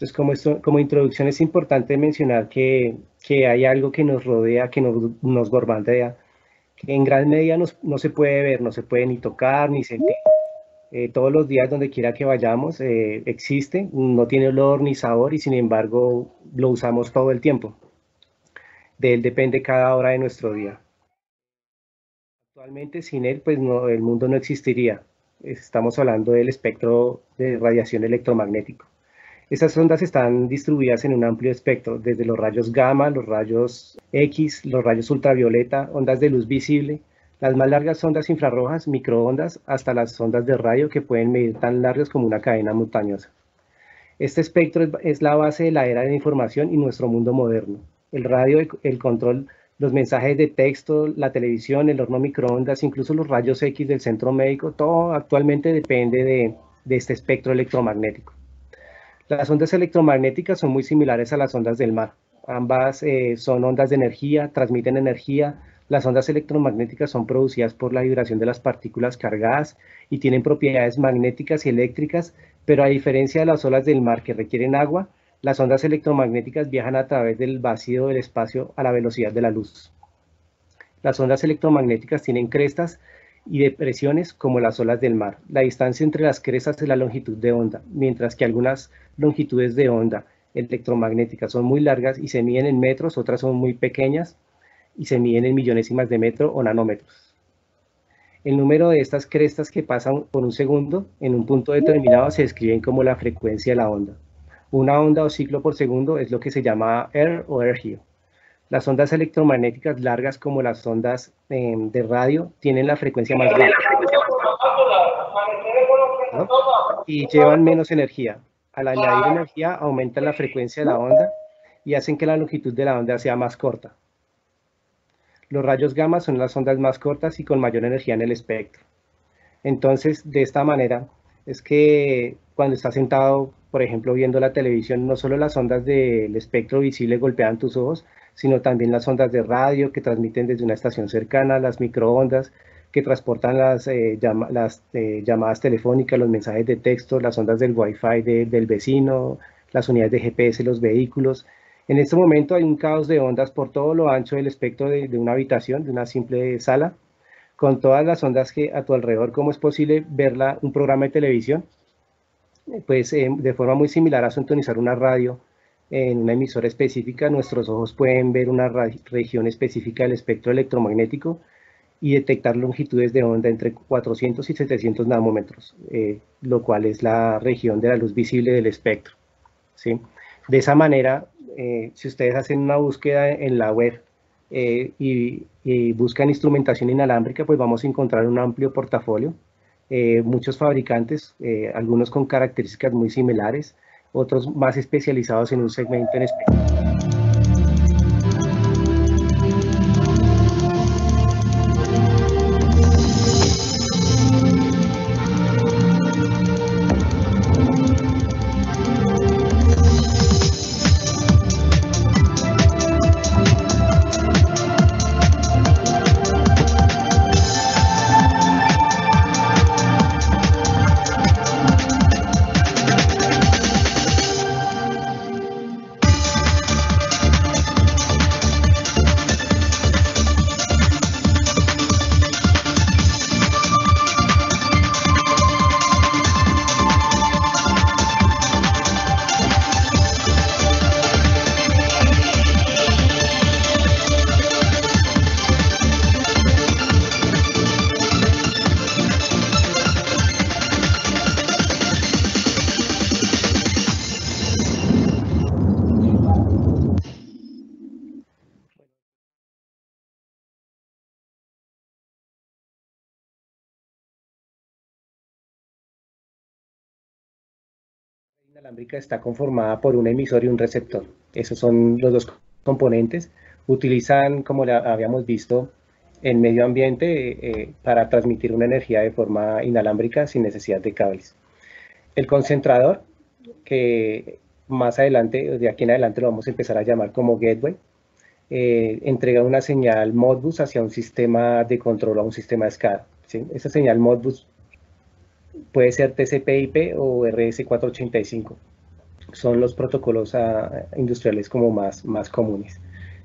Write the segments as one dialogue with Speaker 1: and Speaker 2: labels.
Speaker 1: Entonces, como introducción es importante mencionar que hay algo que nos rodea, que nos bombardea, que en gran medida no se puede ver, no se puede ni tocar, ni sentir. Todos los días, donde quiera que vayamos, existe, no tiene olor ni sabor y sin embargo lo usamos todo el tiempo. De él depende cada hora de nuestro día. Actualmente sin él, pues no, el mundo no existiría. Estamos hablando del espectro de radiación electromagnético. Esas ondas están distribuidas en un amplio espectro, desde los rayos gamma, los rayos X, los rayos ultravioleta, ondas de luz visible, las más largas ondas infrarrojas, microondas, hasta las ondas de radio que pueden medir tan largas como una cadena montañosa. Este espectro es la base de la era de la información y nuestro mundo moderno. El radio, el control, los mensajes de texto, la televisión, el horno microondas, incluso los rayos X del centro médico, todo actualmente depende de este espectro electromagnético. Las ondas electromagnéticas son muy similares a las ondas del mar. Ambas son ondas de energía, transmiten energía. Las ondas electromagnéticas son producidas por la vibración de las partículas cargadas y tienen propiedades magnéticas y eléctricas, pero a diferencia de las olas del mar que requieren agua, las ondas electromagnéticas viajan a través del vacío del espacio a la velocidad de la luz. Las ondas electromagnéticas tienen crestas y depresiones como las olas del mar. La distancia entre las crestas es la longitud de onda, mientras que algunas longitudes de onda electromagnéticas son muy largas y se miden en metros, otras son muy pequeñas y se miden en millonésimas de metro o nanómetros. El número de estas crestas que pasan por un segundo en un punto determinado se describen como la frecuencia de la onda. Una onda o ciclo por segundo es lo que se llama erg o ergio. Las ondas electromagnéticas largas, como las ondas de radio, tienen la frecuencia más baja, ¿no? Y llevan menos energía. Al añadir energía, aumentan la frecuencia de la onda y hacen que la longitud de la onda sea más corta. Los rayos gamma son las ondas más cortas y con mayor energía en el espectro. Entonces, de esta manera, es que cuando estás sentado, por ejemplo, viendo la televisión, no solo las ondas del espectro visible golpean tus ojos, sino también las ondas de radio que transmiten desde una estación cercana, las microondas que transportan las llamadas telefónicas, los mensajes de texto, las ondas del Wi-Fi del vecino, las unidades de GPS, los vehículos. En este momento hay un caos de ondas por todo lo ancho del espectro de una habitación, de una simple sala, con todas las ondas que a tu alrededor. ¿Cómo es posible verla, un programa de televisión? Pues de forma muy similar a sintonizar una radio en una emisora específica, nuestros ojos pueden ver una región específica del espectro electromagnético y detectar longitudes de onda entre 400 y 700 nanómetros, lo cual es la región de la luz visible del espectro, ¿sí? De esa manera, si ustedes hacen una búsqueda en la web y buscan instrumentación inalámbrica, pues vamos a encontrar un amplio portafolio. Muchos fabricantes, algunos con características muy similares, otros más especializados en un segmento en específico. Inalámbrica está conformada por un emisor y un receptor. Esos son los dos componentes. Utilizan, como habíamos visto, en medio ambiente para transmitir una energía de forma inalámbrica sin necesidad de cables. El concentrador, que más adelante, de aquí en adelante lo vamos a empezar a llamar como gateway, entrega una señal Modbus hacia un sistema de control o un sistema de SCADA, ¿sí? Esa señal Modbus puede ser TCP/IP o RS485. son los protocolos industriales como más comunes.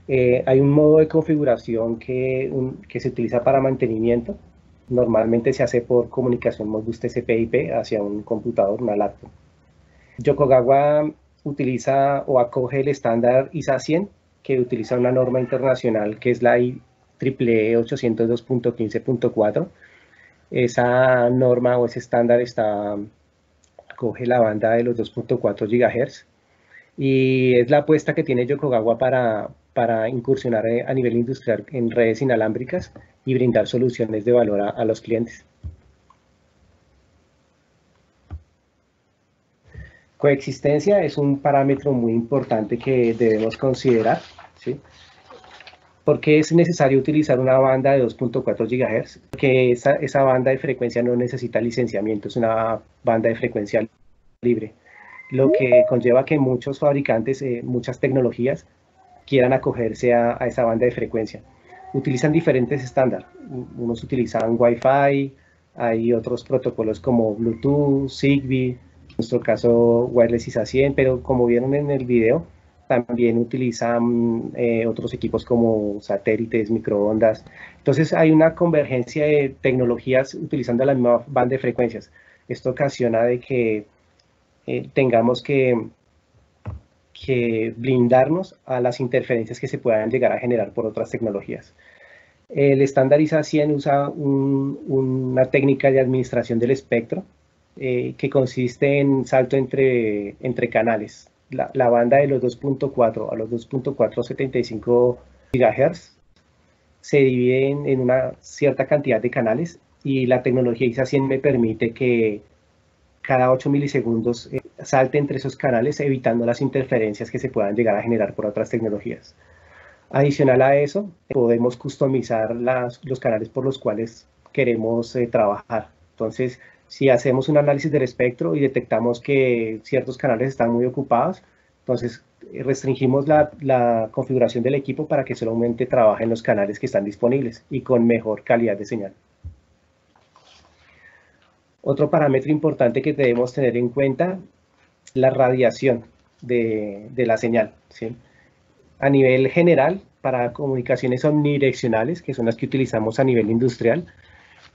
Speaker 1: Hay un modo de configuración que se utiliza para mantenimiento. Normalmente se hace por comunicación Modbus TCP/IP hacia un computador, una laptop. Yokogawa utiliza o acoge el estándar ISA 100, que utiliza una norma internacional que es la IEEE 802.15.4. Esa norma o ese estándar acoge la banda de los 2.4 GHz y es la apuesta que tiene Yokogawa para incursionar a nivel industrial en redes inalámbricas y brindar soluciones de valor a los clientes. Coexistencia es un parámetro muy importante que debemos considerar, ¿sí? ¿Por qué es necesario utilizar una banda de 2.4 GHz? Porque esa banda de frecuencia no necesita licenciamiento, es una banda de frecuencia libre, lo que conlleva que muchos fabricantes, muchas tecnologías, quieran acogerse a esa banda de frecuencia. Utilizan diferentes estándares, unos utilizan Wi-Fi, hay otros protocolos como Bluetooth, Zigbee, en nuestro caso Wireless ISA 100, pero como vieron en el video, también utilizan otros equipos como satélites, microondas. Entonces hay una convergencia de tecnologías utilizando la misma banda de frecuencias. Esto ocasiona de que tengamos que blindarnos a las interferencias que se puedan llegar a generar por otras tecnologías. El estándar ISA 100 usa una técnica de administración del espectro que consiste en salto entre canales. La banda de los 2.4 a los 2.475 GHz se divide en una cierta cantidad de canales y la tecnología ISA 100 me permite que cada 8 milisegundos salte entre esos canales, evitando las interferencias que se puedan llegar a generar por otras tecnologías. Adicional a eso, podemos customizar los canales por los cuales queremos trabajar. Entonces, si hacemos un análisis del espectro y detectamos que ciertos canales están muy ocupados, entonces restringimos la configuración del equipo para que solamente trabaje en los canales que están disponibles y con mejor calidad de señal. Otro parámetro importante que debemos tener en cuenta es la radiación de la señal, ¿sí? A nivel general, para comunicaciones omnidireccionales, que son las que utilizamos a nivel industrial,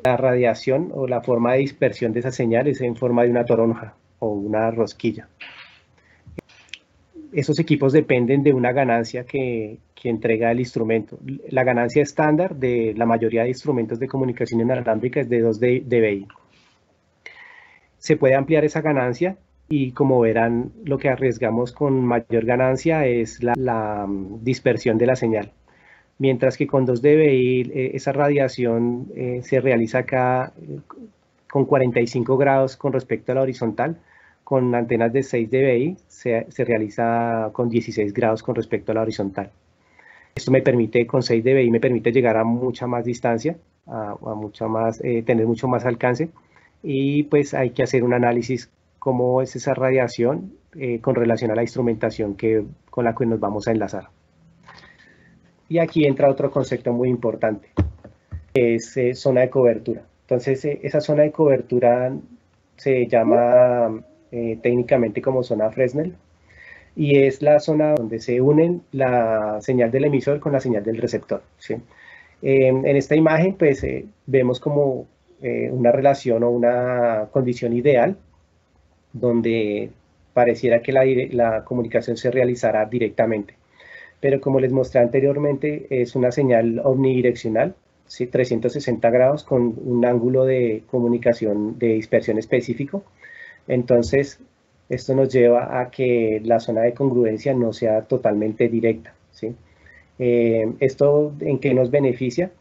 Speaker 1: la radiación o la forma de dispersión de esa señal es en forma de una toronja o una rosquilla. Esos equipos dependen de una ganancia que entrega el instrumento. La ganancia estándar de la mayoría de instrumentos de comunicación inalámbrica es de 2 dBi. Se puede ampliar esa ganancia y, como verán, lo que arriesgamos con mayor ganancia es la dispersión de la señal. Mientras que con 2 dBi esa radiación se realiza acá con 45 grados con respecto a la horizontal. Con antenas de 6 dBi se realiza con 16 grados con respecto a la horizontal. Esto me permite, con 6 dBi me permite llegar a mucha más distancia, tener mucho más alcance, y pues hay que hacer un análisis cómo es esa radiación con relación a la instrumentación con la que nos vamos a enlazar. Y aquí entra otro concepto muy importante, que es zona de cobertura. Entonces, esa zona de cobertura se llama técnicamente como zona Fresnel, y es la zona donde se unen la señal del emisor con la señal del receptor, ¿sí? En esta imagen, pues, vemos como una relación o una condición ideal, donde pareciera que la comunicación se realizará directamente. Pero como les mostré anteriormente, es una señal omnidireccional, ¿sí? 360 grados con un ángulo de comunicación de dispersión específico. Entonces, esto nos lleva a que la zona de congruencia no sea totalmente directa, ¿sí? ¿Esto en qué nos beneficia?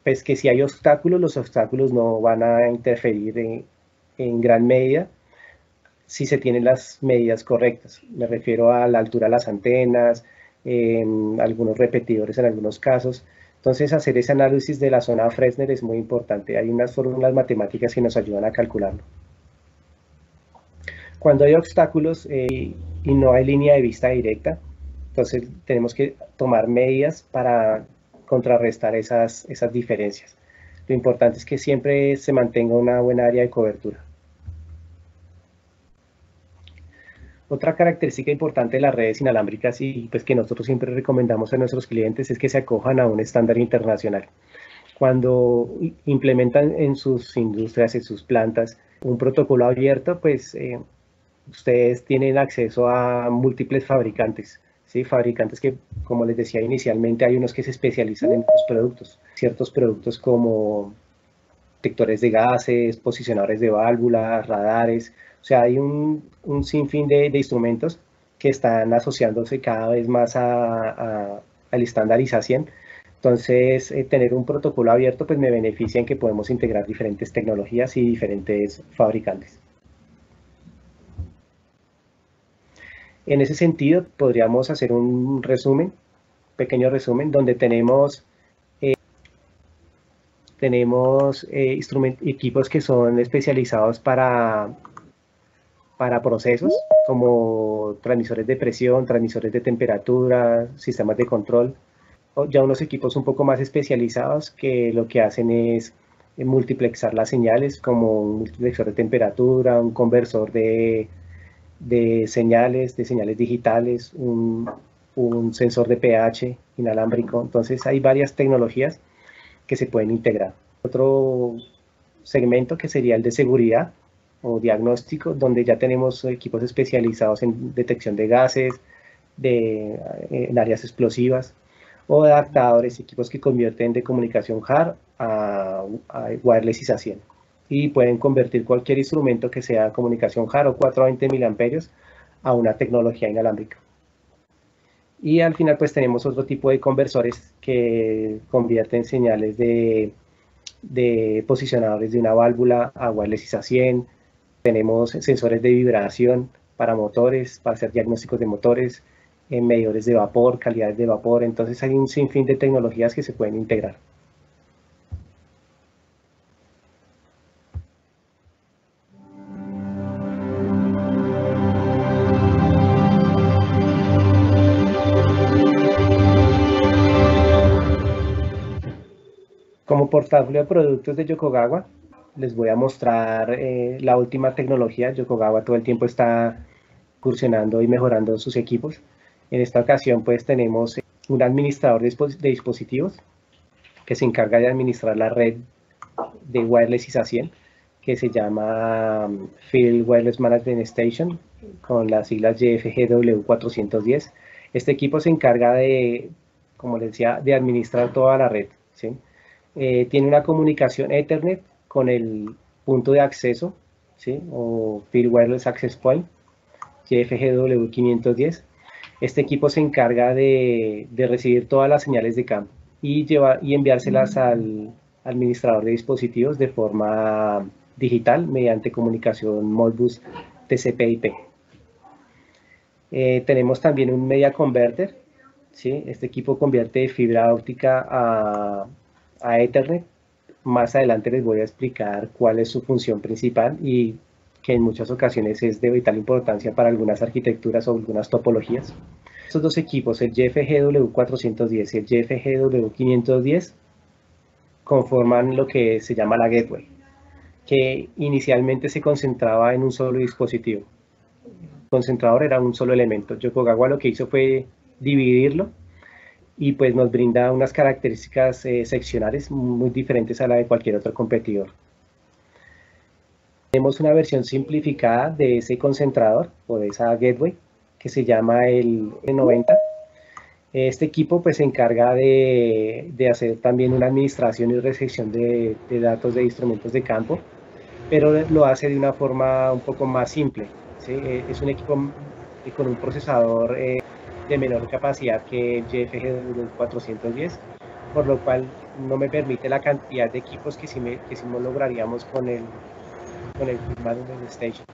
Speaker 1: Pues que si hay obstáculos, los obstáculos no van a interferir en gran medida si se tienen las medidas correctas. Me refiero a la altura de las antenas, algunos repetidores en algunos casos. Entonces, hacer ese análisis de la zona Fresnel es muy importante. Hay unas fórmulas matemáticas que nos ayudan a calcularlo. Cuando hay obstáculos y no hay línea de vista directa, entonces tenemos que tomar medidas para contrarrestar esas diferencias. Lo importante es que siempre se mantenga una buena área de cobertura. Otra característica importante de las redes inalámbricas y pues que nosotros siempre recomendamos a nuestros clientes es que se acojan a un estándar internacional. Cuando implementan en sus industrias, en sus plantas, un protocolo abierto, pues ustedes tienen acceso a múltiples fabricantes, ¿sí? Fabricantes que, como les decía inicialmente, hay unos que se especializan en los productos, ciertos productos como detectores de gases, posicionadores de válvulas, radares, o sea, hay un sinfín de instrumentos que están asociándose cada vez más a la estandarización. Entonces, tener un protocolo abierto pues me beneficia en que podemos integrar diferentes tecnologías y diferentes fabricantes. En ese sentido, podríamos hacer un resumen, pequeño resumen, donde tenemos equipos que son especializados para procesos, como transmisores de presión, transmisores de temperatura, sistemas de control. Ya unos equipos un poco más especializados que lo que hacen es multiplexar las señales, como un multiplexor de temperatura, un conversor de señales digitales, un sensor de pH inalámbrico. Entonces hay varias tecnologías que se pueden integrar. Otro segmento que sería el de seguridad o diagnóstico, donde ya tenemos equipos especializados en detección de gases, en áreas explosivas, o adaptadores, equipos que convierten de comunicación HAR a wirelessización. Y pueden convertir cualquier instrumento que sea comunicación HAR o 420 mA a una tecnología inalámbrica. Y al final pues tenemos otro tipo de conversores que convierten señales de posicionadores de una válvula a wirelessización. Tenemos sensores de vibración para motores, para hacer diagnósticos de motores, medidores de vapor, calidades de vapor. Entonces hay un sinfín de tecnologías que se pueden integrar. Como portafolio de productos de Yokogawa, les voy a mostrar la última tecnología. Yokogawa todo el tiempo está incursionando y mejorando sus equipos. En esta ocasión pues tenemos un administrador de dispositivos que se encarga de administrar la red de wirelessización que se llama Field Wireless Management Station con las siglas YFGW 410. Este equipo se encarga de, como les decía, de administrar toda la red, ¿sí? Tiene una comunicación Ethernet con el punto de acceso, ¿sí? O Field Wireless Access Point, YFGW 510. Este equipo se encarga de recibir todas las señales de campo y enviárselas al administrador de dispositivos de forma digital mediante comunicación Modbus TCP/IP. Tenemos también un Media Converter, ¿sí? Este equipo convierte de fibra óptica a Ethernet. Más adelante les voy a explicar cuál es su función principal y que en muchas ocasiones es de vital importancia para algunas arquitecturas o algunas topologías. Estos dos equipos, el YFGW 410 y el YFGW 510, conforman lo que se llama la gateway, que inicialmente se concentraba en un solo dispositivo. El concentrador era un solo elemento. Yokogawa lo que hizo fue dividirlo y pues nos brinda unas características seccionales muy diferentes a la de cualquier otro competidor. Tenemos una versión simplificada de ese concentrador o de esa gateway que se llama el E90. Este equipo pues se encarga de hacer también una administración y recepción de datos de instrumentos de campo, pero lo hace de una forma un poco más simple, ¿sí? Es un equipo con un procesador de menor capacidad que el YFG 410, por lo cual no me permite la cantidad de equipos que sí lograríamos con el Management Station.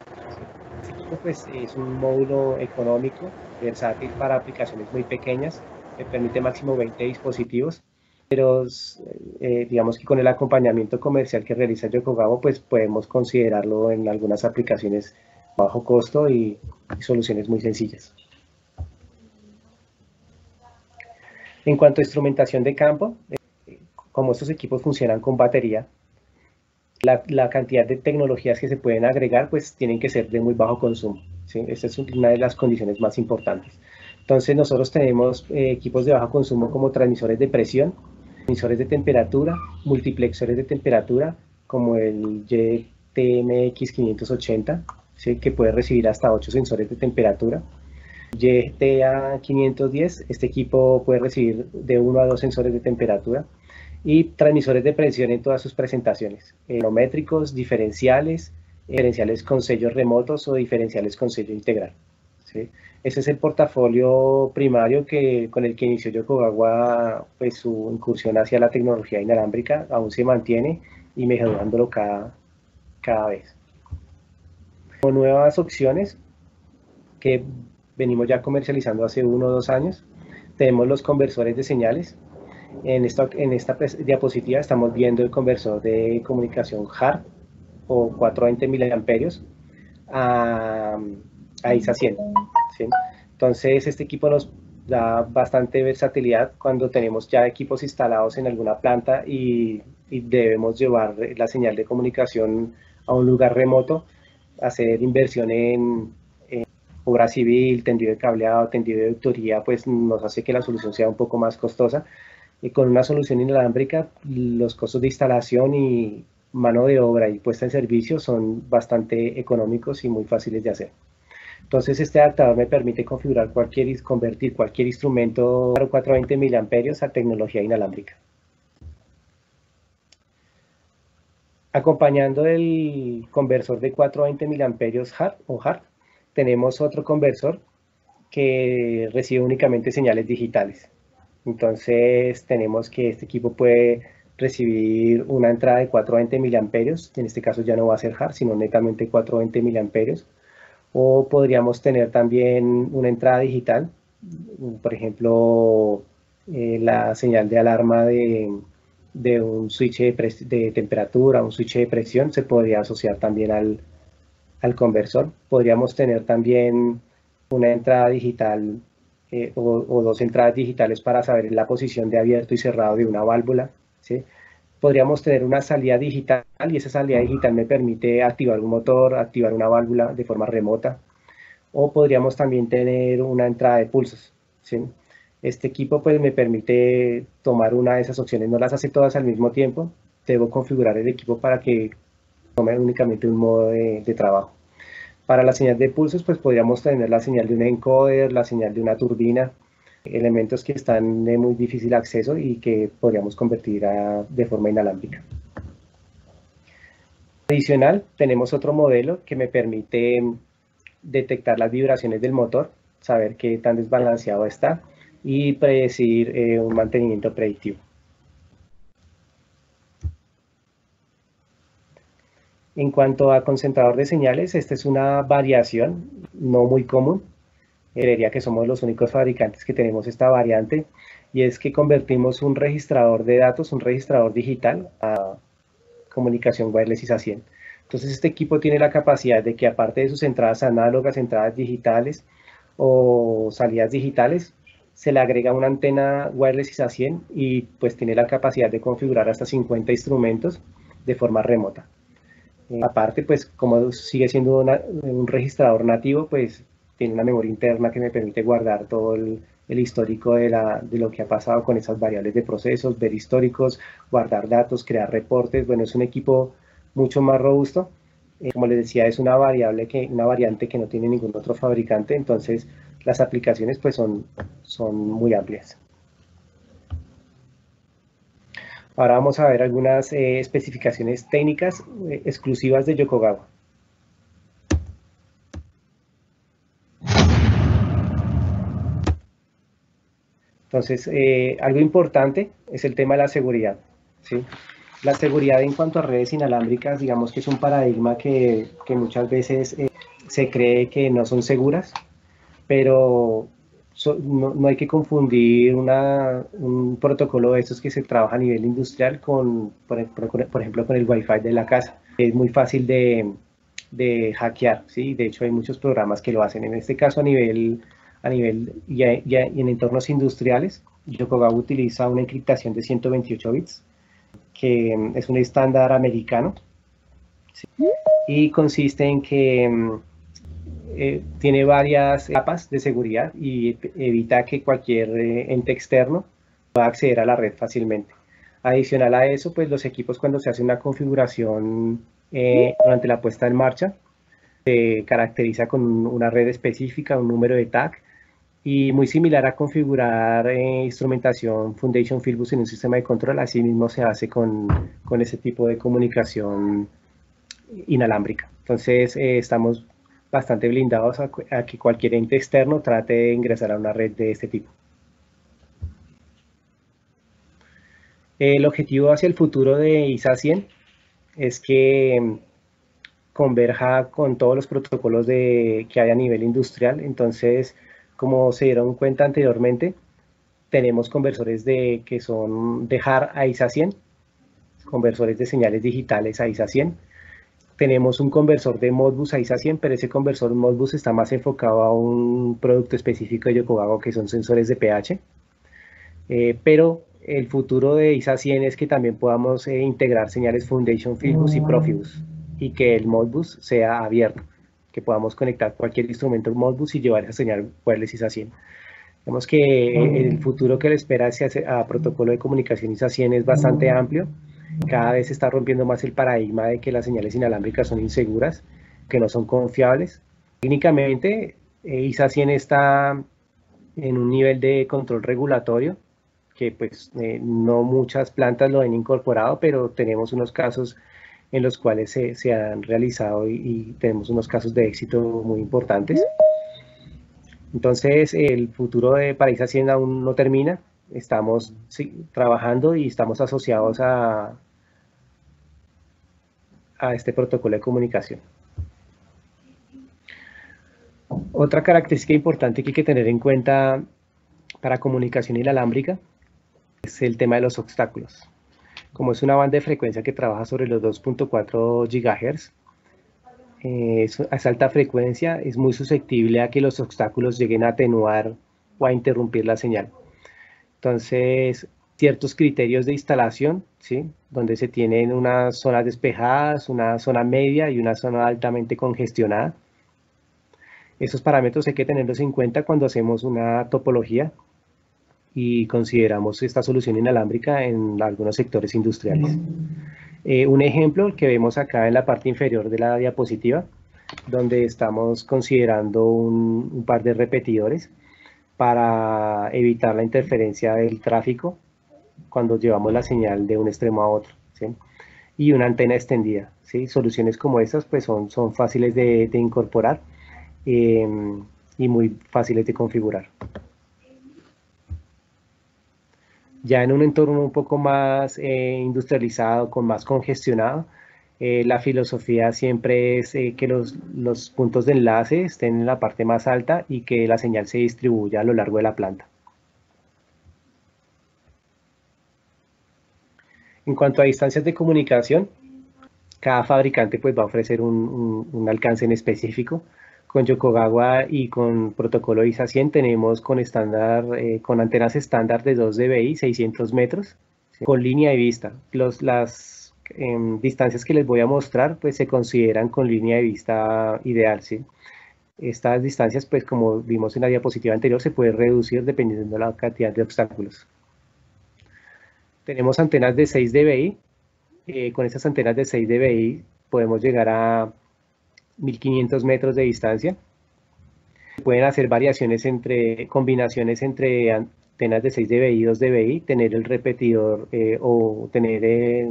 Speaker 1: Este equipo pues, es un módulo económico, versátil para aplicaciones muy pequeñas, que permite máximo 20 dispositivos, pero digamos que con el acompañamiento comercial que realiza Yokogawa, pues podemos considerarlo en algunas aplicaciones bajo costo y soluciones muy sencillas. En cuanto a instrumentación de campo, como estos equipos funcionan con batería, la cantidad de tecnologías que se pueden agregar pues tienen que ser de muy bajo consumo, ¿sí? Esta es una de las condiciones más importantes. Entonces nosotros tenemos equipos de bajo consumo como transmisores de presión, transmisores de temperatura, multiplexores de temperatura, como el YTMX 580, ¿sí? Que puede recibir hasta 8 sensores de temperatura. YTA 510, este equipo puede recibir de 1 a 2 sensores de temperatura. Y transmisores de presión en todas sus presentaciones, manométricos, diferenciales, diferenciales con sellos remotos o diferenciales con sello integral. ¿Sí? Ese es el portafolio primario con el que inició Yokogawa, pues su incursión hacia la tecnología inalámbrica aún se mantiene y mejorándolo cada vez. Con nuevas opciones que venimos ya comercializando hace 1 o 2 años, tenemos los conversores de señales. En esta diapositiva estamos viendo el conversor de comunicación HART o 420 mA a ISA 100. ¿Sí? Entonces este equipo nos da bastante versatilidad cuando tenemos ya equipos instalados en alguna planta y debemos llevar la señal de comunicación a un lugar remoto, hacer inversión en obra civil, tendido de cableado, tendido de ductoría, pues nos hace que la solución sea un poco más costosa. Y con una solución inalámbrica, los costos de instalación y mano de obra y puesta en servicio son bastante económicos y muy fáciles de hacer. Entonces, este adaptador me permite convertir cualquier instrumento 420 mA a tecnología inalámbrica. Acompañando el conversor de 420 mA HART, tenemos otro conversor que recibe únicamente señales digitales. Entonces tenemos que este equipo puede recibir una entrada de 420 mA, en este caso ya no va a ser HART, sino netamente 420 mA, o podríamos tener también una entrada digital, por ejemplo, la señal de alarma de un switch de temperatura, un switch de presión, se podría asociar también al conversor. Podríamos tener también una entrada digital o 2 entradas digitales para saber la posición de abierto y cerrado de una válvula, ¿sí? Podríamos tener una salida digital y esa salida digital me permite activar un motor, activar una válvula de forma remota, o podríamos también tener una entrada de pulsos, ¿sí? Este equipo pues me permite tomar una de esas opciones, no las hace todas al mismo tiempo, debo configurar el equipo para que tome únicamente un modo de trabajo. Para la señal de pulsos, pues podríamos tener la señal de un encoder, la señal de una turbina, elementos que están de muy difícil acceso y que podríamos convertir de forma inalámbrica. Adicional, tenemos otro modelo que me permite detectar las vibraciones del motor, saber qué tan desbalanceado está y predecir un mantenimiento predictivo. En cuanto a concentrador de señales, esta es una variación no muy común. Creería que somos los únicos fabricantes que tenemos esta variante, y es que convertimos un registrador de datos, un registrador digital, a comunicación wireless ISA 100. Entonces este equipo tiene la capacidad de que, aparte de sus entradas análogas, entradas digitales o salidas digitales, se le agrega una antena wireless ISA 100 y pues tiene la capacidad de configurar hasta 50 instrumentos de forma remota. Aparte, pues como sigue siendo un registrador nativo, pues tiene una memoria interna que me permite guardar todo el histórico de lo que ha pasado con esas variables de procesos, ver históricos, guardar datos, crear reportes. Bueno, es un equipo mucho más robusto. Como les decía, es una variante que no tiene ningún otro fabricante, entonces las aplicaciones pues son muy amplias. Ahora vamos a ver algunas especificaciones técnicas exclusivas de Yokogawa. Entonces, algo importante es el tema de la seguridad, ¿sí? La seguridad en cuanto a redes inalámbricas, digamos que es un paradigma que muchas veces se cree que no son seguras, pero no hay que confundir un protocolo de estos que se trabaja a nivel industrial por ejemplo, con el Wi-Fi de la casa. Es muy fácil de hackear, ¿sí? De hecho, hay muchos programas que lo hacen. En este caso, a nivel y en entornos industriales, Yokogawa utiliza una encriptación de 128 bits, que es un estándar americano, ¿sí? Y consiste en que tiene varias capas de seguridad y evita que cualquier ente externo pueda acceder a la red fácilmente. Adicional a eso, pues los equipos cuando se hace una configuración durante la puesta en marcha, se caracteriza con una red específica, un número de tag, y muy similar a configurar instrumentación Foundation Fieldbus en un sistema de control, así mismo se hace con ese tipo de comunicación inalámbrica. Entonces estamos bastante blindados a que cualquier ente externo trate de ingresar a una red de este tipo. El objetivo hacia el futuro de ISA 100 es que converja con todos los protocolos que hay a nivel industrial. Entonces, como se dieron cuenta anteriormente, tenemos conversores que son de HAR a ISA 100, conversores de señales digitales a ISA 100. Tenemos un conversor de Modbus a ISA 100, pero ese conversor Modbus está más enfocado a un producto específico de Yokogawa, que son sensores de pH. Pero el futuro de ISA 100 es que también podamos integrar señales Foundation Fieldbus y Profibus, y que el Modbus sea abierto, que podamos conectar cualquier instrumento Modbus y llevar esa señal wireless ISA 100. Vemos que el futuro que le espera a protocolo de comunicación ISA 100 es bastante amplio. Cada vez se está rompiendo más el paradigma de que las señales inalámbricas son inseguras, que no son confiables. Técnicamente, ISA 100 está en un nivel de control regulatorio que pues no muchas plantas lo han incorporado, pero tenemos unos casos en los cuales se han realizado y tenemos unos casos de éxito muy importantes. Entonces, el futuro de Paraíso Hacienda aún no termina. Estamos trabajando y estamos asociados a este protocolo de comunicación. Otra característica importante que hay que tener en cuenta para comunicación inalámbrica es el tema de los obstáculos. Como es una banda de frecuencia que trabaja sobre los 2.4 GHz, a esa alta frecuencia es muy susceptible a que los obstáculos lleguen a atenuar o a interrumpir la señal. Entonces, ciertos criterios de instalación, ¿sí? Donde se tienen unas zonas despejadas, una zona media y una zona altamente congestionada. Esos parámetros hay que tenerlos en cuenta cuando hacemos una topología y consideramos esta solución inalámbrica en algunos sectores industriales. Un ejemplo que vemos acá en la parte inferior de la diapositiva, donde estamos considerando un par de repetidores para evitar la interferencia del tráfico cuando llevamos la señal de un extremo a otro, ¿sí? Y una antena extendida, ¿sí? Soluciones como estas pues son fáciles de incorporar y muy fáciles de configurar. Ya en un entorno un poco más industrializado, con más congestionado, la filosofía siempre es que los puntos de enlace estén en la parte más alta y que la señal se distribuya a lo largo de la planta. En cuanto a distancias de comunicación, cada fabricante pues va a ofrecer un alcance en específico. Con Yokogawa y con protocolo ISA 100 tenemos con antenas estándar de 2 dBi, 600 metros, ¿sí? Con línea de vista. Las distancias que les voy a mostrar pues se consideran con línea de vista ideal, ¿sí? Estas distancias pues como vimos en la diapositiva anterior se puede reducir dependiendo de la cantidad de obstáculos. Tenemos antenas de 6 dBi. Con estas antenas de 6 dBi podemos llegar a 1500 metros de distancia. Pueden hacer combinaciones entre antenas de 6 dBi y 2 dBi, tener el repetidor o tener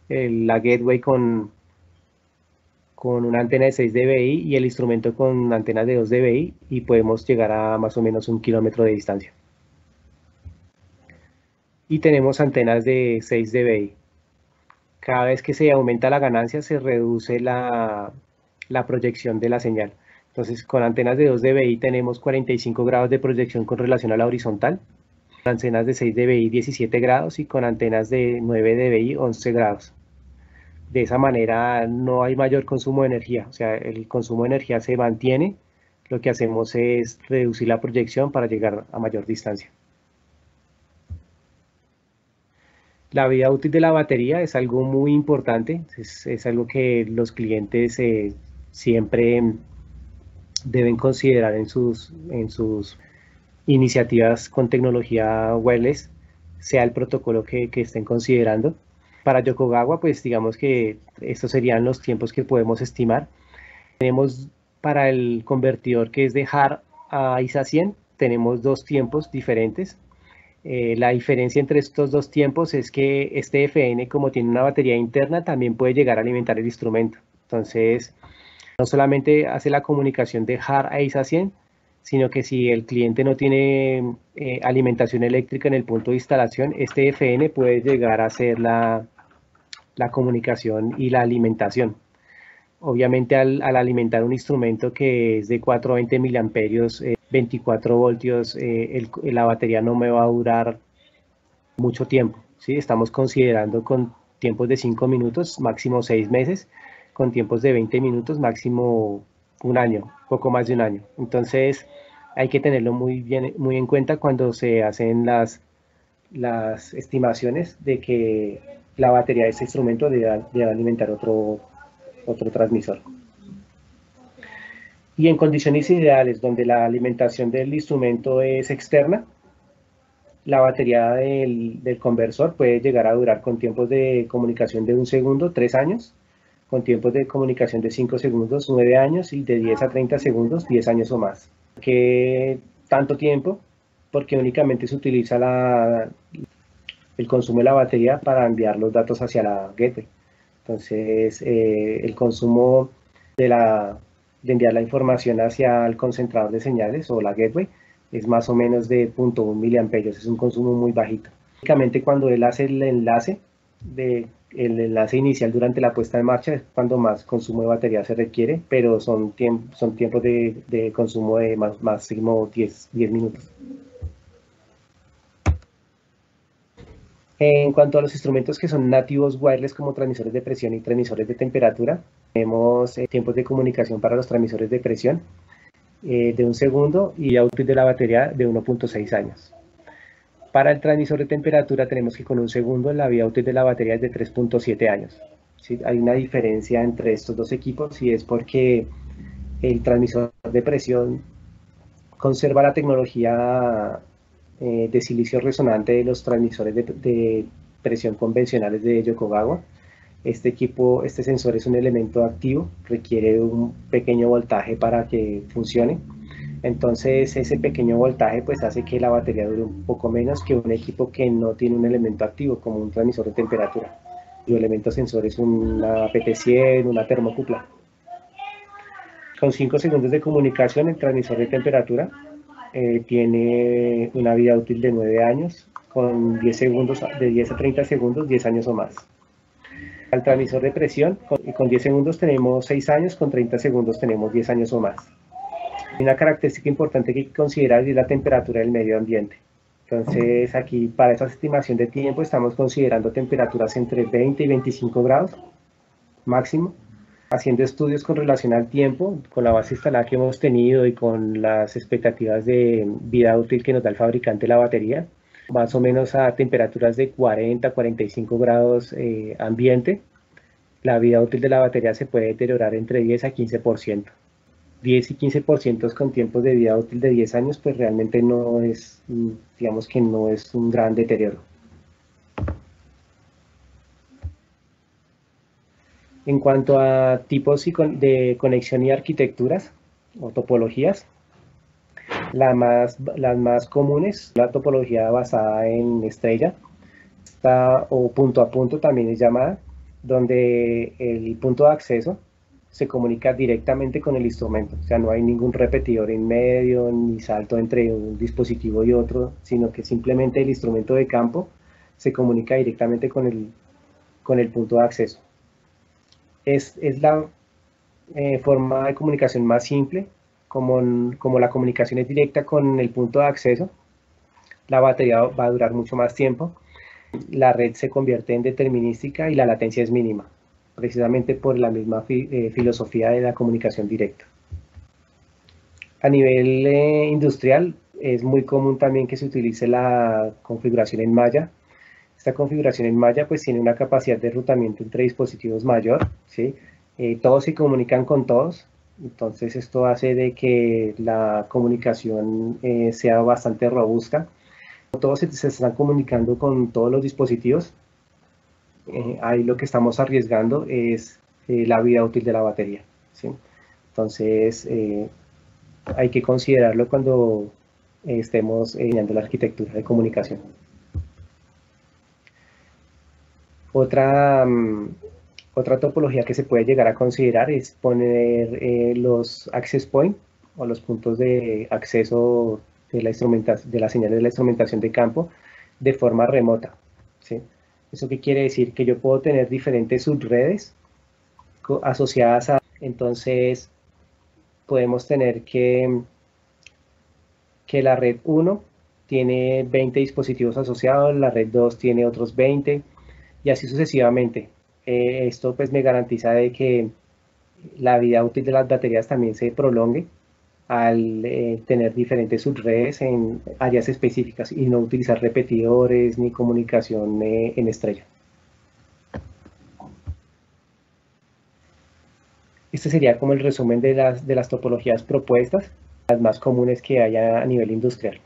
Speaker 1: la gateway con una antena de 6 dBi y el instrumento con antenas de 2 dBi y podemos llegar a más o menos 1 kilómetro de distancia. Y tenemos antenas de 6 dBi. Cada vez que se aumenta la ganancia se reduce la proyección de la señal. Entonces, con antenas de 2 dBi tenemos 45 grados de proyección con relación a la horizontal, con antenas de 6 dBi 17 grados y con antenas de 9 dBi 11 grados. De esa manera no hay mayor consumo de energía, o sea, el consumo de energía se mantiene, lo que hacemos es reducir la proyección para llegar a mayor distancia. La vida útil de la batería es algo muy importante, es algo que los clientes siempre deben considerar en sus iniciativas con tecnología wireless, sea el protocolo que estén considerando. Para Yokogawa, pues digamos que estos serían los tiempos que podemos estimar. Tenemos para el convertidor que es de HAR a ISA 100, tenemos dos tiempos diferentes. La diferencia entre estos dos tiempos es que este FN, como tiene una batería interna, también puede llegar a alimentar el instrumento. Entonces, no solamente hace la comunicación de HAR a ISA 100, sino que si el cliente no tiene alimentación eléctrica en el punto de instalación, este FN puede llegar a hacer la comunicación y la alimentación. Obviamente al alimentar un instrumento que es de 420 miliamperios, 24 voltios, la batería no me va a durar mucho tiempo, ¿sí? Estamos considerando con tiempos de 5 minutos, máximo 6 meses, con tiempos de 20 minutos, máximo un año, poco más de un año. Entonces hay que tenerlo muy en cuenta cuando se hacen las estimaciones de que la batería de este instrumento debe alimentar otro transmisor. Y en condiciones ideales, donde la alimentación del instrumento es externa, la batería del conversor puede llegar a durar con tiempos de comunicación de 1 segundo, 3 años, con tiempos de comunicación de 5 segundos, 9 años, y de 10 a 30 segundos, 10 años o más. ¿Qué tanto tiempo? Porque únicamente se utiliza el consumo de la batería para enviar los datos hacia la gateway. Entonces, el consumo de enviar la información hacia el concentrador de señales o la gateway es más o menos de 0.1 miliamperios, es un consumo muy bajito. Únicamente cuando él hace el enlace inicial durante la puesta en marcha es cuando más consumo de batería se requiere, pero son tiempos de consumo de máximo 10 minutos. En cuanto a los instrumentos que son nativos wireless como transmisores de presión y transmisores de temperatura, tenemos tiempos de comunicación para los transmisores de presión de 1 segundo y vida útil de la batería de 1.6 años. Para el transmisor de temperatura tenemos que con 1 segundo la vida útil de la batería es de 3.7 años. ¿Sí? Hay una diferencia entre estos dos equipos y es porque el transmisor de presión conserva la tecnología de silicio resonante de los transmisores de presión convencionales de Yokogawa. Este sensor es un elemento activo, requiere un pequeño voltaje para que funcione. Entonces ese pequeño voltaje pues hace que la batería dure un poco menos que un equipo que no tiene un elemento activo como un transmisor de temperatura. Su elemento sensor es una PT100, una termocupla. Con 5 segundos de comunicación, el transmisor de temperatura tiene una vida útil de 9 años, con 10 segundos, de 10 a 30 segundos, 10 años o más. Al transmisor de presión, con 10 segundos tenemos 6 años, con 30 segundos tenemos 10 años o más. Una característica importante que hay que considerar es la temperatura del medio ambiente. Entonces aquí para esa estimación de tiempo estamos considerando temperaturas entre 20 y 25 grados máximo, haciendo estudios con relación al tiempo, con la base instalada que hemos tenido y con las expectativas de vida útil que nos da el fabricante de la batería, más o menos a temperaturas de 40 a 45 grados ambiente, la vida útil de la batería se puede deteriorar entre 10 a 15%. 10 y 15% con tiempos de vida útil de 10 años, pues realmente no es, digamos que no es un gran deterioro. En cuanto a tipos de conexión y arquitecturas o topologías, las más comunes, la topología basada en estrella, o punto a punto también es llamada, donde el punto de acceso se comunica directamente con el instrumento, o sea, no hay ningún repetidor en medio, ni salto entre un dispositivo y otro, sino que simplemente el instrumento de campo se comunica directamente con el punto de acceso. Es la forma de comunicación más simple, como la comunicación es directa con el punto de acceso, la batería va a durar mucho más tiempo, la red se convierte en determinística y la latencia es mínima, precisamente por la misma filosofía de la comunicación directa. A nivel industrial, es muy común también que se utilice la configuración en malla. Esta configuración en malla pues tiene una capacidad de enrutamiento entre dispositivos mayor, ¿sí? Todos se comunican con todos, Entonces esto hace de que la comunicación sea bastante robusta. Todos se están comunicando con todos los dispositivos. Ahí lo que estamos arriesgando es la vida útil de la batería, ¿sí? Entonces hay que considerarlo cuando estemos diseñando la arquitectura de comunicación. Otra topología que se puede llegar a considerar es poner los access point o los puntos de acceso de la señal de la instrumentación de campo de forma remota, ¿sí? ¿Eso qué quiere decir? Que yo puedo tener diferentes subredes asociadas a... Entonces, podemos tener que la red 1 tiene 20 dispositivos asociados, la red 2 tiene otros 20, y así sucesivamente. Esto pues me garantiza de que la vida útil de las baterías también se prolongue al tener diferentes subredes en áreas específicas y no utilizar repetidores ni comunicación en estrella. Este sería como el resumen de las topologías propuestas, las más comunes que haya a nivel industrial.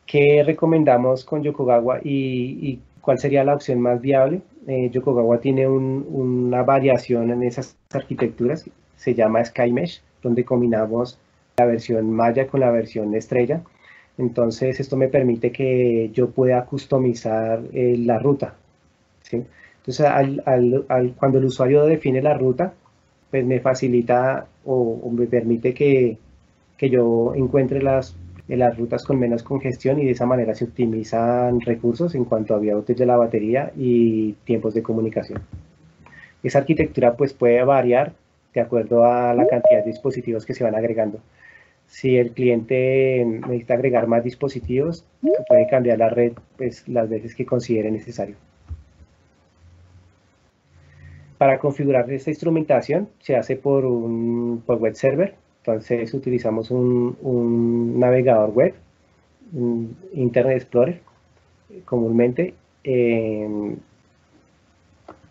Speaker 1: ¿Qué recomendamos con Yokogawa y cuál sería la opción más viable? Yokogawa tiene una variación en esas arquitecturas, se llama SkyMesh, donde combinamos la versión Maya con la versión estrella. Entonces esto me permite que yo pueda customizar la ruta, ¿sí? Entonces cuando el usuario define la ruta, pues me facilita o me permite que yo encuentre las rutas con menos congestión y de esa manera se optimizan recursos en cuanto a vida útil de la batería y tiempos de comunicación. Esa arquitectura pues puede variar de acuerdo a la cantidad de dispositivos que se van agregando. Si el cliente necesita agregar más dispositivos, puede cambiar la red pues, las veces que considere necesario. Para configurar esta instrumentación se hace por web server. Entonces utilizamos un navegador web, Internet Explorer, comúnmente.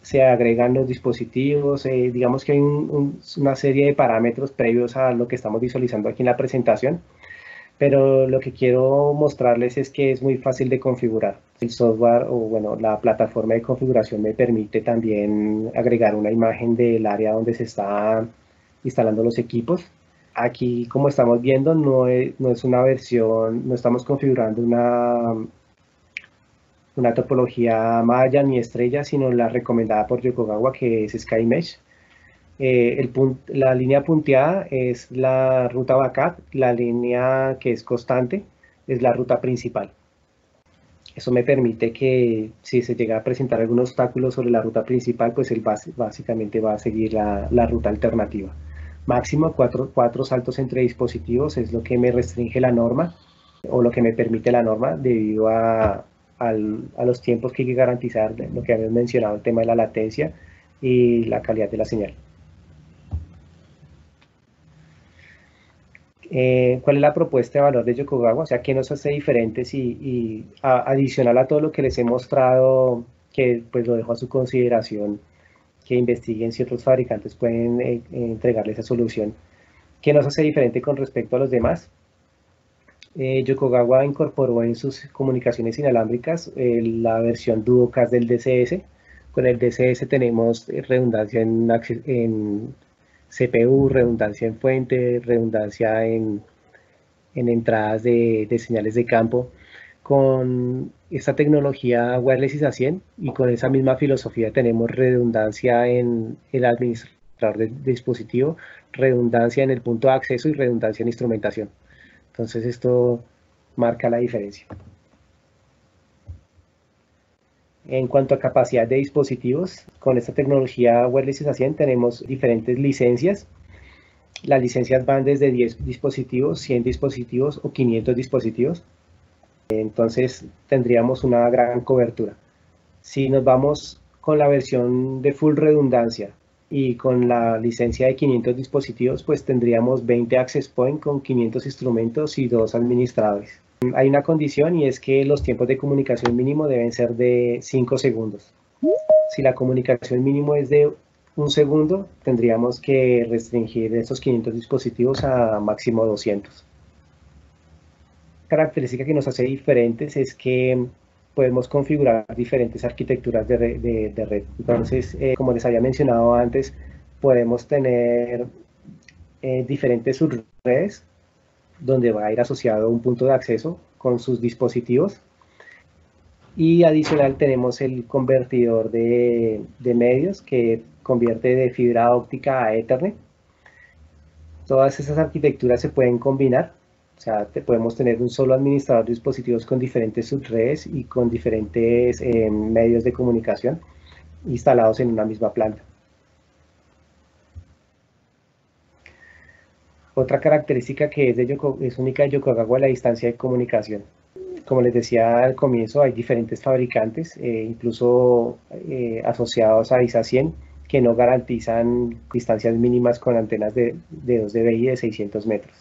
Speaker 1: Se agregan los dispositivos, digamos que hay una serie de parámetros previos a lo que estamos visualizando aquí en la presentación, pero lo que quiero mostrarles es que es muy fácil de configurar. El software o bueno, la plataforma de configuración me permite también agregar una imagen del área donde se está instalando los equipos. Aquí, como estamos viendo, no es una versión, no estamos configurando una topología Maya ni estrella, sino la recomendada por Yokogawa, que es SkyMesh. La línea punteada es la ruta backup, la línea que es constante es la ruta principal. Eso me permite que si se llega a presentar algún obstáculo sobre la ruta principal, pues él básicamente va a seguir la ruta alternativa. Máximo cuatro saltos entre dispositivos es lo que me restringe la norma o lo que me permite la norma debido a los tiempos que hay que garantizar, lo que habíamos mencionado, el tema de la latencia y la calidad de la señal. ¿Cuál es la propuesta de valor de Yokogawa? O sea, ¿qué nos hace diferentes y adicional a todo lo que les he mostrado, que pues lo dejo a su consideración, que investiguen si otros fabricantes pueden entregarle esa solución? ¿Qué nos hace diferente con respecto a los demás? Yokogawa incorporó en sus comunicaciones inalámbricas la versión duocast del DCS. Con el DCS tenemos redundancia en CPU, redundancia en fuente, redundancia en entradas de señales de campo. Con esta tecnología wireless ISA 100 y con esa misma filosofía tenemos redundancia en el administrador de dispositivo, redundancia en el punto de acceso y redundancia en instrumentación. Entonces esto marca la diferencia. En cuanto a capacidad de dispositivos, con esta tecnología wireless ISA 100 tenemos diferentes licencias. Las licencias van desde 10 dispositivos, 100 dispositivos o 500 dispositivos. Entonces tendríamos una gran cobertura. Si nos vamos con la versión de full redundancia y con la licencia de 500 dispositivos, pues tendríamos 20 access point con 500 instrumentos y 2 administradores. Hay una condición y es que los tiempos de comunicación mínimo deben ser de 5 segundos. Si la comunicación mínimo es de un segundo, tendríamos que restringir esos 500 dispositivos a máximo 200. Característica que nos hace diferentes es que podemos configurar diferentes arquitecturas de red. Entonces, como les había mencionado antes, podemos tener diferentes subredes donde va a ir asociado un punto de acceso con sus dispositivos. Y adicional tenemos el convertidor de medios que convierte de fibra óptica a Ethernet. Todas esas arquitecturas se pueden combinar. O sea, podemos tener un solo administrador de dispositivos con diferentes subredes y con diferentes medios de comunicación instalados en una misma planta. Otra característica que es única de Yokogawa es la distancia de comunicación. Como les decía al comienzo, hay diferentes fabricantes, incluso asociados a ISA 100, que no garantizan distancias mínimas con antenas de 2 dBi de 600 metros.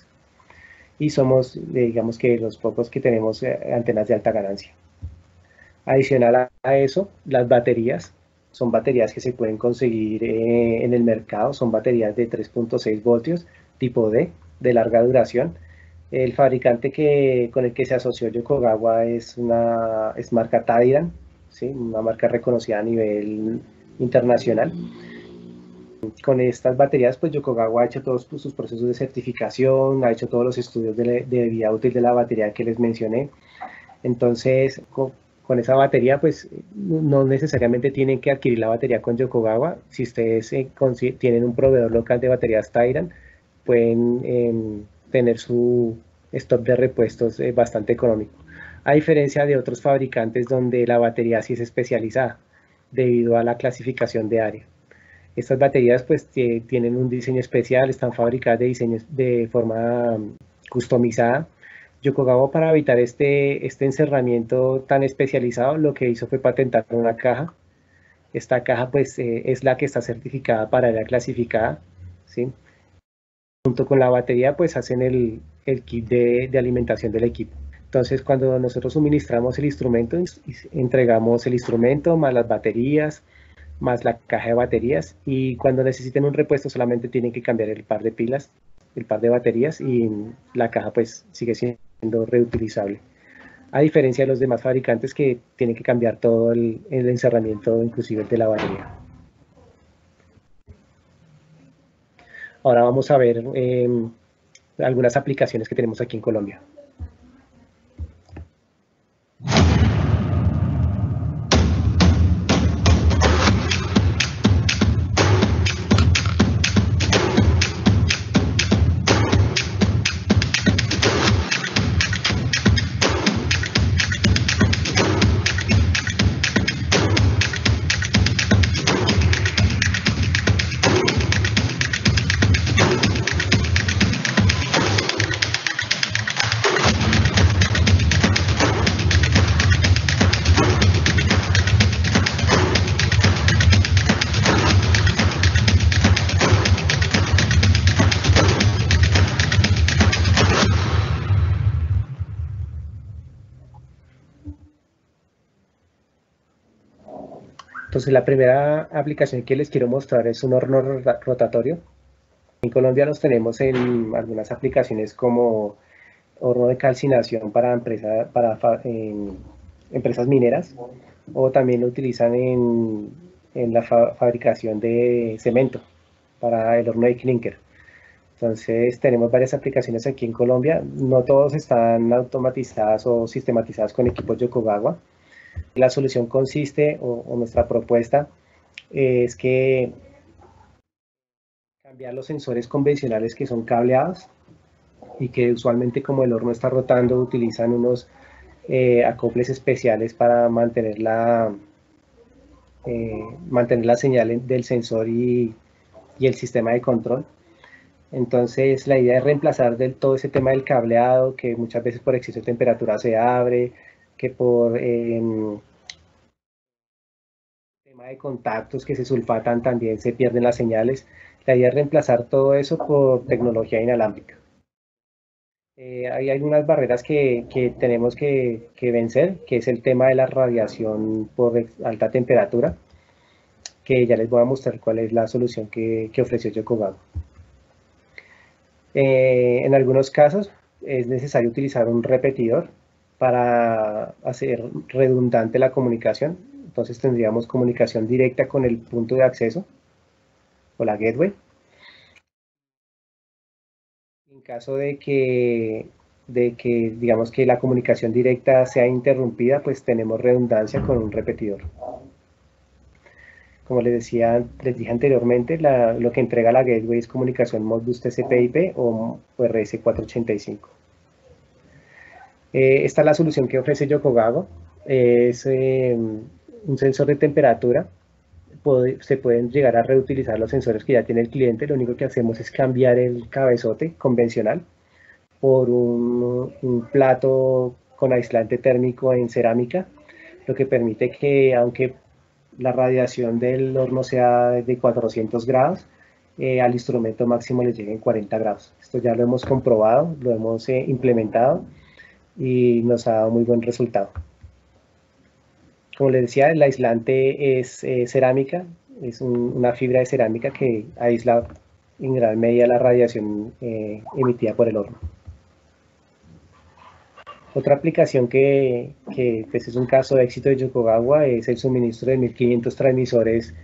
Speaker 1: Y somos, digamos que los pocos que tenemos antenas de alta ganancia. Adicional a eso, las baterías son baterías que se pueden conseguir en el mercado, son baterías de 3.6 voltios tipo D, de larga duración. El fabricante con el que se asoció Yokogawa es marca Tadiran, ¿sí? Una marca reconocida a nivel internacional. Con estas baterías, pues Yokogawa ha hecho todos sus procesos de certificación, ha hecho todos los estudios de vida útil de la batería que les mencioné. Entonces, con esa batería, pues no necesariamente tienen que adquirir la batería con Yokogawa. Si ustedes tienen un proveedor local de baterías Tadiran, pueden tener su stock de repuestos bastante económico. A diferencia de otros fabricantes donde la batería sí es especializada debido a la clasificación de área. Estas baterías pues tienen un diseño especial, están fabricadas de forma customizada. Yokogawa, para evitar este encerramiento tan especializado, lo que hizo fue patentar una caja. Esta caja pues es la que está certificada para área clasificada, ¿sí? Junto con la batería pues hacen el kit de alimentación del equipo. Entonces cuando nosotros suministramos el instrumento, entregamos el instrumento más las baterías, más la caja de baterías, y cuando necesiten un repuesto solamente tienen que cambiar el par de pilas, el par de baterías, y la caja pues sigue siendo reutilizable. A diferencia de los demás fabricantes que tienen que cambiar todo el encerramiento, inclusive el de la batería. Ahora vamos a ver algunas aplicaciones que tenemos aquí en Colombia. Entonces la primera aplicación que les quiero mostrar es un horno rotatorio. En Colombia los tenemos en algunas aplicaciones como horno de calcinación para empresas mineras, o también lo utilizan en la fabricación de cemento para el horno de clinker. Entonces tenemos varias aplicaciones aquí en Colombia. No todos están automatizadas o sistematizadas con equipos Yokogawa. La solución consiste, o nuestra propuesta, es que cambiar los sensores convencionales que son cableados y que usualmente, como el horno está rotando, utilizan unos acoples especiales para mantener la señal del sensor y el sistema de control. Entonces la idea es reemplazar del todo ese tema del cableado, que muchas veces por exceso de temperatura se abre, que por tema de contactos que se sulfatan también se pierden las señales. La idea es reemplazar todo eso por tecnología inalámbrica. Hay algunas barreras que tenemos que vencer, que es el tema de la radiación por alta temperatura, que ya les voy a mostrar cuál es la solución que ofreció Yokogawa. En algunos casos es necesario utilizar un repetidor para hacer redundante la comunicación. Entonces tendríamos comunicación directa con el punto de acceso o la gateway. En caso de que digamos que la comunicación directa sea interrumpida, pues tenemos redundancia con un repetidor. Como les dije anteriormente, lo que entrega la gateway es comunicación Modbus TCP/IP o RS485. Esta es la solución que ofrece Yokogawa. Es un sensor de temperatura. Se pueden llegar a reutilizar los sensores que ya tiene el cliente. Lo único que hacemos es cambiar el cabezote convencional por un plato con aislante térmico en cerámica, lo que permite que, aunque la radiación del horno sea de 400 grados, al instrumento máximo le lleguen 40 grados. Esto ya lo hemos comprobado, lo hemos implementado y nos ha dado muy buen resultado. Como les decía, el aislante es cerámica, es una fibra de cerámica que aísla en gran medida la radiación emitida por el horno. Otra aplicación que pues es un caso de éxito de Yokogawa es el suministro de 1500 transmisores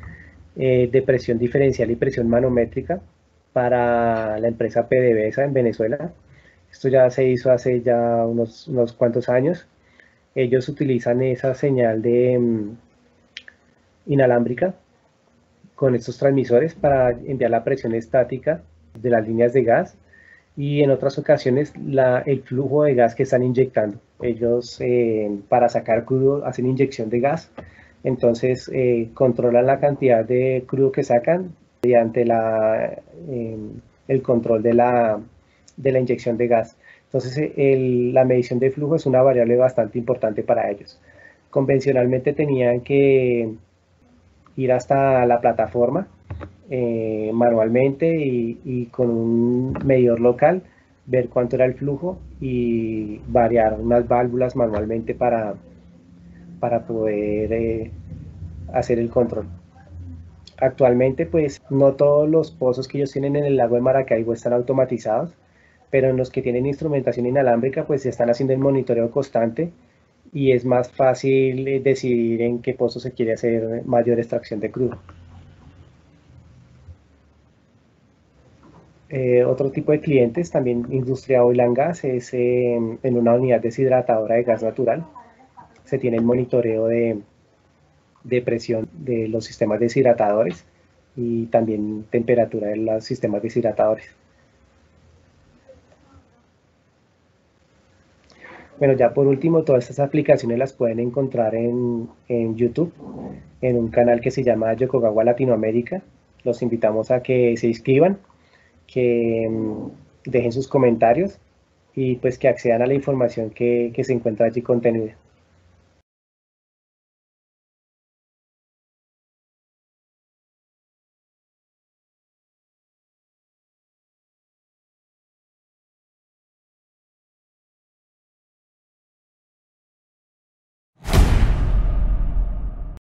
Speaker 1: de presión diferencial y presión manométrica para la empresa PDVSA en Venezuela. Esto ya se hizo hace ya unos cuantos años. Ellos utilizan esa señal de inalámbrica con estos transmisores para enviar la presión estática de las líneas de gas y en otras ocasiones el flujo de gas que están inyectando. Ellos para sacar crudo hacen inyección de gas, entonces controlan la cantidad de crudo que sacan mediante el control de la inyección de gas. Entonces la medición de flujo es una variable bastante importante para ellos. Convencionalmente tenían que ir hasta la plataforma manualmente y con un medidor local ver cuánto era el flujo y variar unas válvulas manualmente para poder hacer el control. Actualmente pues no todos los pozos que ellos tienen en el lago de Maracaibo están automatizados, pero en los que tienen instrumentación inalámbrica pues se están haciendo el monitoreo constante y es más fácil decidir en qué pozo se quiere hacer mayor extracción de crudo. Otro tipo de clientes, también industria oil and gas, es en una unidad deshidratadora de gas natural. Se tiene el monitoreo de presión de los sistemas deshidratadores y también temperatura de los sistemas deshidratadores. Bueno, ya por último, todas estas aplicaciones las pueden encontrar en YouTube, en un canal que se llama Yokogawa Latinoamérica. Los invitamos a que se inscriban, que dejen sus comentarios y pues que accedan a la información que se encuentra allí contenida.